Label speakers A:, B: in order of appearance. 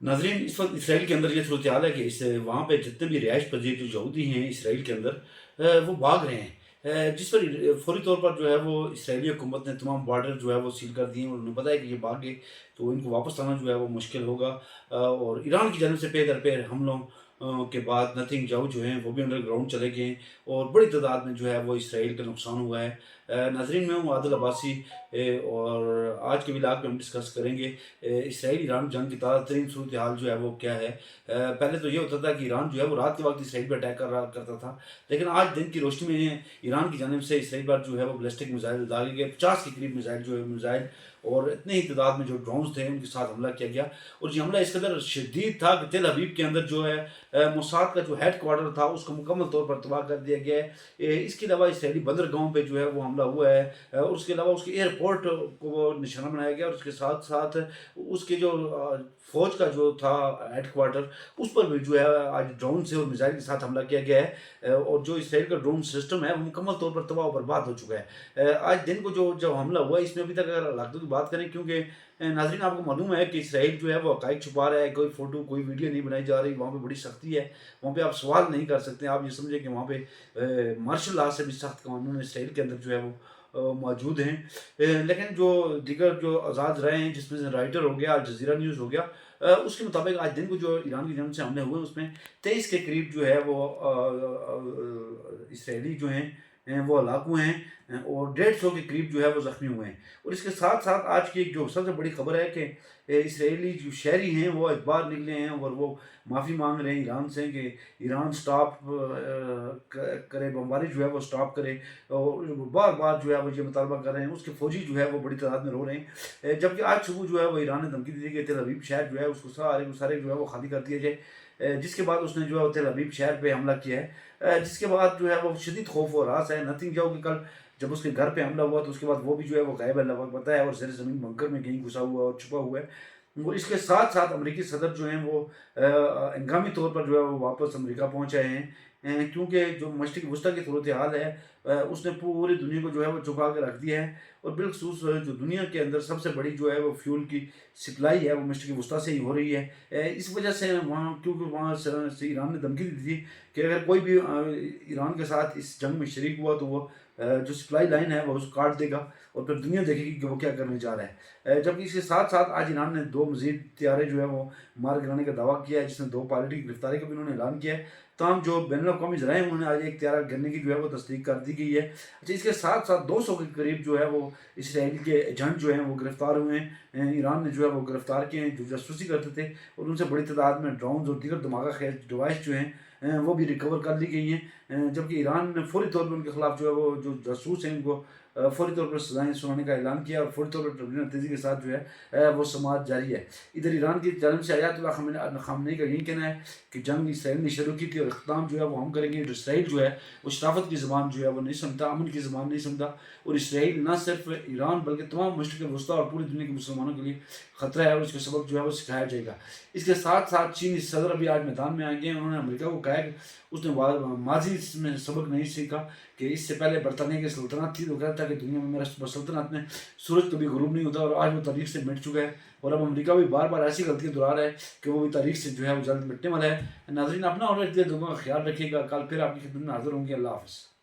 A: नाज़रीन, इस वक़्त इसराइल के अंदर ये सूरत हाल है कि इस वहाँ पे जितने भी रिहाइश पज़ीर जो यहूदी हैं इसराइल के अंदर, वो भाग रहे हैं। जिस पर फ़ौरी तौर पर जो है वो इसराइली हुकूमत ने तमाम बॉर्डर जो है वो सील कर दिए हैं और उन्हें पता है कि ये भाग गए तो इनको वापस आना जो है वो मुश्किल होगा। और ईरान की जानिब से पे दर पे हमलों के बाद नथिंग जाऊ जो हैं वो भी अंडरग्राउंड चले गए हैं और बड़ी तादाद में जो है वो इसराइल का नुकसान हुआ है। नाज़रीन, मैं हूँ आदिल अब्बासी, और आज के व्लॉग में हम डिस्कस करेंगे इसराइल ईरान जंग की ताज़ा तरीन सूरत हाल जो है वो क्या है। पहले तो ये होता था कि ईरान जो है वो रात के वक्त इसराइल पर अटैक कर रहा करता था, लेकिन आज दिन की रोशनी में ईरान की जानिब से इसराइल पर जो है वो बैलिस्टिक मिसाइल दागे गए, 50 के करीब मिसाइल जो है मिसाइल और इतने ही तादाद में जो ड्रोन्स थे उनके साथ हमला किया गया। और ये हमला इस कदर शदीद था कि तेल अवीव के अंदर जो है मोसाद का जो हेड क्वार्टर था उसको मुकम्मल तौर पर तबाह कर दिया गया है। इसके अलावा इसराइली बंदरगाहों पे जो है वो हमला हुआ है, और उसके अलावा उसके एयरपोर्ट को वो निशाना बनाया गया और उसके साथ साथ उसके जो फौज का जो था हेड क्वार्टर उस पर भी जो है आज ड्रोन से और मिसाइल के साथ हमला किया गया है। और जो इसराइल का ड्रोन सिस्टम है वो मुकम्मल तौर पर तबाह और बर्बाद हो चुका है। आज दिन को जो जो हमला हुआ है इसमें अभी तक अगर हालातों की बात करें, क्योंकि नाज़रीन आपको मालूम है कि इसराइल जो है वो हक़ाइक़ छुपा रहा है, कोई फ़ोटो कोई वीडियो नहीं बनाई जा रही, वहाँ पे बड़ी सख्ती है, वहाँ पे आप सवाल नहीं कर सकते। आप ये समझें कि वहाँ पे मार्शल लॉ से भी सख्त कानून इसराइल के अंदर जो है वो मौजूद हैं। लेकिन जो दीगर जो आज़ाद राय हैं जिसमें से राइटर हो गया, अल जज़ीरा न्यूज़ हो गया, उसके मुताबिक आज दिन को जो ईरान की जानिब से हमले हुए उसमें 23 के करीब जो है वो इसराइली जो हैं वो हलाक हुए हैं, और 150 के करीब जो है वो ज़ख्मी हुए हैं। और इसके साथ साथ आज की एक जो सबसे बड़ी खबर है कि इसराइली जो शहरी हैं वो अखबार निकले हैं और वो माफ़ी मांग रहे हैं ईरान से कि ईरान स्टॉप करे, बमबारी जो है वो स्टॉप करे, और बार बार जो है वो ये मुतालबा कर रहे हैं। उसके फौजी जो है वो बड़ी तादाद में रो रहे हैं। जबकि आज सुबह जो है वो ईरान ने धमकी दी थी कि तेल अवीव शहर जो है उसको सारे के सारे जो है वो खाली कर दिया जाए। जिसके बाद उसने जो है वो तेल अवीव शहर पे हमला किया है। जिसके बाद जो है वो शदीद खौफ और रास है। नथिंग जाओ कि कल जब उसके घर पे हमला हुआ तो उसके बाद वो भी जो है वो गायब है, लगभग पता है, और ज़ेर ज़मीन बंकर में कहीं घुसा हुआ और छुपा हुआ है। और इसके साथ साथ अमेरिकी सदर जो हैं वो हंगामी तौर पर जो है वो वापस अमेरिका पहुँच आए हैं। क्योंकि जो मशरिक़ वस्ती की सूरत हाल है उसने पूरी दुनिया को जो है वो चौंका के रख दिया है। और बिलखसूस जो दुनिया के अंदर सबसे बड़ी जो है वो फ्यूल की सप्लाई है वो मशरिक़ वस्ती से ही हो रही है। इस वजह से वहाँ, क्योंकि वहाँ से ईरान ने धमकी दी थी कि अगर कोई भी ईरान के साथ इस जंग में शरीक हुआ तो वो जो सप्लाई लाइन है वो उसको काट देगा और फिर दुनिया देखेगी कि वो क्या करने जा रहा है। जबकि इसके साथ साथ आज ईरान ने 2 मज़ीद तैयारे जो है वो मार गिराने का दावा किया है, जिसमें 2 पायलट की गिरफ्तारी का भी उन्होंने ऐलान किया है। तमाम जो बैनुल-अक़वामी ज़राए हैं उन्होंने आज एक तैयारा गिरने की जो है वो तस्दीक कर दी गई है। अच्छा, इसके साथ साथ 200 के करीब जो है वो इसराइल के एजेंट जो हैं वो गिरफ्तार हुए हैं। ईरान ने जो है वो गिरफ्तार किए हैं जो जासूसी करते थे, और उनसे बड़ी तादाद में ड्रोन्स और दीगर धमाका खेज डिवाइस जो हैं वो भी रिकवर कर ली गई हैं। जबकि ईरान ने फ़ौरी तौर पर उनके खिलाफ जो है वो जो जासूस हैं उनको फ़ौरी तौर पर सज़ाएँ सुनाने का ऐलान किया, और फ़ौरी तौर पर ट्रिब्यूनल तेज़ी के साथ जो है वो समाअत जारी है। इधर ईरान की जानिब से अयातुल्लाह ख़ामेनी का यही कहना है कि जंग इसराइल ने शुरू की थी और इख्तिताम जो है वो हम करेंगे। जो इसराइल जो है वो शराफ़त की ज़बान जो है वो नहीं समझता, अमन की ज़बान नहीं समझता, और इसराइल न सिर्फ ईरान बल्कि तमाम मशरिक़ वस्ती और पूरी दुनिया के मुसलमानों के लिए ख़तरा है, और उसका सबक जो है वो सिखाया जाएगा। इसके साथ साथ चीनी सदर अभी आज मैदान में आ गए हैं। उन्होंने अमेरिका को कहा है कि उसने माजी में सबक नहीं सीखा कि इससे पहले बरतानिया की सल्तनत थी तो कहता था कि दुनिया में मेरा सल्तनत में सूरज कभी गुरूब नहीं होता, और आज वो तारीख से मिट चुका है। और अब अमेरिका भी बार बार ऐसी गलतियाँ दोहरा रहा है कि वो भी तारीख से जो है वो जल्द मिटने वाला है। नाज़रीन, अपना और अपने लोगों का ख्याल रखिएगा। कल फिर आपकी खिदमत में हाज़िर होंगे। अल्लाह हाफ़िज़।